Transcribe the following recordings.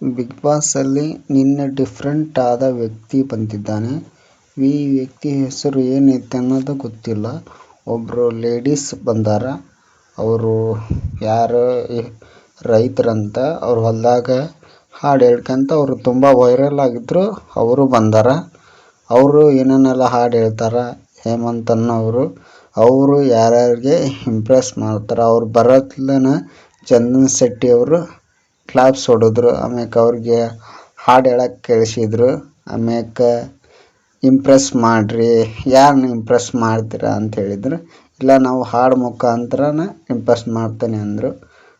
Big boss ಅಲ್ಲಿ ನಿನ್ನೆ different ಆದ ವ್ಯಕ್ತಿ ಬಂದಿದ್ದಾನೆ. ಈ ವ್ಯಕ್ತಿ ಹೆಸರು ಏನೈತೆ ಅನ್ನೋದು ಗೊತ್ತಿಲ್ಲ. ಒಬ್ರು ಲೇಡೀಸ್ ಬಂದಾರ. ಅವರು ಯಾರು ರೈತರಂತ. ಅವ್ರ ಹೊಲದಾಗ ಹಾಡು ಹೇಳ್ಕಂತ ಅವರು ತುಂಬಾ ವೈರಲ್ ಆಗಿದ್ರು. ಅವರು ಬಂದಾರ. ಅವರು ಏನೇನೆಲ್ಲ ಹಾಡು ಹೇಳ್ತಾರ ಹೇಮಂತ್ ಅನ್ನೋರು. ಅವರು ಯಾರ್ಯಾರಿಗೆ ಇಂಪ್ರೆಸ್ ಮಾಡ್ತಾರ. ಅವ್ರು ಬರತ್ಲನ ಚಂದನ್ ಶೆಟ್ಟಿ ಅವರು ಕ್ಲಾಪ್ಸ್ ಹೊಡೆದ್ರು. ಆಮ್ಯಾಕ ಅವ್ರಿಗೆ ಹಾಡು ಹೇಳಕ್ಕೆ ಕಳಿಸಿದ್ರು. ಆಮ್ಯಾಕ ಇಂಪ್ರೆಸ್ ಮಾಡ್ರಿ, ಯಾರನ್ನ ಇಂಪ್ರೆಸ್ ಮಾಡ್ತೀರಾ ಅಂತ ಹೇಳಿದ್ರು. ಇಲ್ಲ ನಾವು ಹಾಡು ಮುಖಾಂತರನ ಇಂಪ್ರೆಸ್ ಮಾಡ್ತೇನೆ ಅಂದರು.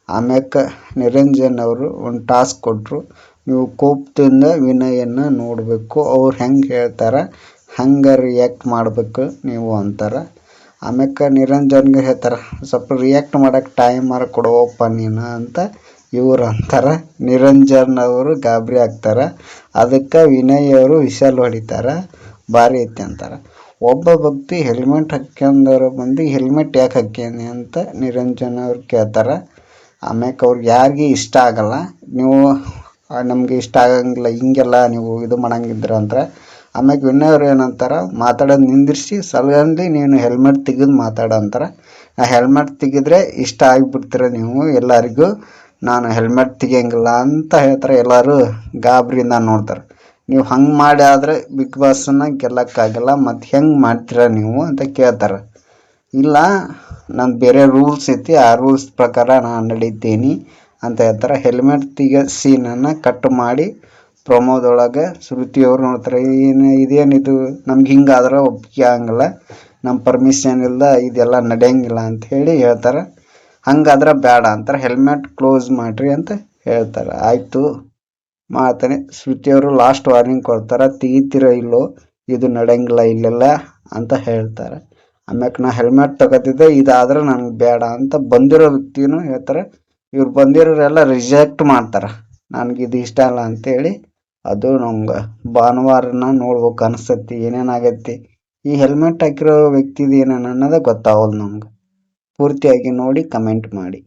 ಆಮ್ಯಾಕ ನಿರಂಜನ್ ಅವರು ಒಂದು ಟಾಸ್ಕ್ ಕೊಟ್ಟರು. ನೀವು ಕೋಪದಿಂದ ವಿನಯನ್ನ ನೋಡಬೇಕು, ಅವ್ರು ಹೆಂಗೆ ಹೇಳ್ತಾರೆ ಹಂಗೆ ರಿಯಾಕ್ಟ್ ಮಾಡಬೇಕು ನೀವು ಅಂತಾರೆ. ಆಮ್ಯಾಕ ನಿರಂಜನ್ಗೆ ಹೇಳ್ತಾರೆ, ಸ್ವಲ್ಪ ರಿಯಾಕ್ಟ್ ಮಾಡೋಕ್ಕೆ ಟೈಮ್ ಕೊಡುವಪ್ಪ ನೀನು ಅಂತ ಇವ್ರು ಅಂತಾರೆ. ನಿರಂಜನ್ ಅವರು ಗಾಬರಿ ಆಗ್ತಾರೆ. ಅದಕ್ಕೆ ವಿನಯ್ ಅವರು ವಿಷಲ್ ಹೊಡಿತಾರೆ. ಭಾರಿ ಐತಿ ಅಂತಾರೆ. ಒಬ್ಬ ವ್ಯಕ್ತಿ ಹೆಲ್ಮೆಟ್ ಹಾಕ್ಯಂದವ್ರು ಬಂದು ಹೆಲ್ಮೆಟ್ ಯಾಕೆ ಹಾಕ್ಯಂದಿ ಅಂತ ನಿರಂಜನ್ ಅವ್ರು ಕೇಳ್ತಾರೆ. ಆಮ್ಯಾಕ ಅವ್ರಿಗೆ ಯಾರಿಗೆ ಇಷ್ಟ ಆಗಲ್ಲ, ನೀವು ನಮಗೆ ಇಷ್ಟ ಆಗಂಗಿಲ್ಲ ಹಿಂಗೆಲ್ಲ ನೀವು ಇದು ಮಾಡಂಗಿದ್ರ ಅಂದ್ರೆ. ಆಮ್ಯಾಗ ವಿನಯ್ ಅವ್ರು ಏನಂತಾರೆ, ಮಾತಾಡೋದು ನಿಂದಿರಿಸಿ ಸಲಗಂದು ನೀನು ಹೆಲ್ಮೆಟ್ ತೆಗೆದು ಮಾತಾಡಂತಾರೆ. ಆ ಹೆಲ್ಮೆಟ್ ತೆಗೆದ್ರೆ ಇಷ್ಟ ಆಗಿಬಿಡ್ತೀರ ನೀವು ಎಲ್ಲರಿಗೂ, ನಾನು ಹೆಲ್ಮೆಟ್ ತೆಗಿಯಂಗಿಲ್ಲ ಅಂತ ಹೇಳ್ತಾರೆ. ಎಲ್ಲರೂ ಗಾಬರಿಯಿಂದ ನೋಡ್ತಾರೆ. ನೀವು ಹಂಗೆ ಮಾಡಿ ಆದರೆ ಬಿಗ್ ಬಾಸನ್ನ ಗೆಲ್ಲಕ್ಕಾಗಲ್ಲ, ಮತ್ತು ಹೆಂಗೆ ಮಾಡ್ತೀರ ನೀವು ಅಂತ ಕೇಳ್ತಾರೆ. ಇಲ್ಲ ನಾನು ಬೇರೆ ರೂಲ್ಸ್ ಐತಿ, ಆ ರೂಲ್ಸ್ ಪ್ರಕಾರ ನಾನು ನಡೀತೀನಿ ಅಂತ ಹೇಳ್ತಾರೆ. ಹೆಲ್ಮೆಟ್ ತೆಗಿಯೋ ಸೀನನ್ನು ಕಟ್ ಮಾಡಿ ಪ್ರಮೋದೊಳಗೆ ಶ್ರುತಿಯವ್ರು ನೋಡ್ತಾರೆ. ಇದೇನಿದು ನಮ್ಗೆ ಹಿಂಗಾದ್ರೆ ಒಪ್ಪಿಗೆ ಆಗಂಗಿಲ್ಲ, ನಮ್ಮ ಪರ್ಮಿಷನ್ ಇಲ್ಲ, ಇದೆಲ್ಲ ನಡೆಯಂಗಿಲ್ಲ ಅಂತ ಹೇಳಿ ಹೇಳ್ತಾರೆ. ಹಂಗಾದ್ರೆ ಬೇಡ ಅಂತಾರೆ. ಹೆಲ್ಮೆಟ್ ಕ್ಲೋಸ್ ಮಾಡಿರಿ ಅಂತ ಹೇಳ್ತಾರೆ. ಆಯಿತು ಮಾಡ್ತಾನೆ. ಶ್ರುತಿಯವರು ಲಾಸ್ಟ್ ವಾರ್ನಿಂಗ್ ಕೊಡ್ತಾರೆ, ತೆಗಿತೀರೋ ಇಲ್ಲೋ ಇದು ನಡೆಯಂಗಿಲ್ಲ ಇಲ್ಲೆಲ್ಲ ಅಂತ ಹೇಳ್ತಾರೆ. ಆಮ್ಯಾಕೆ ನಾ ಹೆಲ್ಮೆಟ್ ತಗೋತಿದ್ದೆ, ಇದಾದ್ರೆ ನನಗೆ ಬೇಡ ಅಂತ ಬಂದಿರೋ ವ್ಯಕ್ತಿನೂ ಹೇಳ್ತಾರೆ. ಇವ್ರು ಬಂದಿರೋರೆಲ್ಲ ರಿಜೆಕ್ಟ್ ಮಾಡ್ತಾರೆ, ನನಗಿದು ಇಷ್ಟ ಇಲ್ಲ ಅಂತೇಳಿ. ಅದು ನಮ್ಗೆ ಭಾನುವಾರನ ನೋಡ್ಬೇಕು ಅನಿಸ್ತತಿ ಏನೇನಾಗೈತಿ. ಈ ಹೆಲ್ಮೆಟ್ ಹಾಕಿರೋ ವ್ಯಕ್ತಿದು ಏನೇನು ಅನ್ನೋದೇ ಗೊತ್ತಾಗಲ್ಲ ನಮ್ಗೆ. ಪೂರ್ತಿಯಾಗಿ ನೋಡಿ ಕಮೆಂಟ್ ಮಾಡಿ.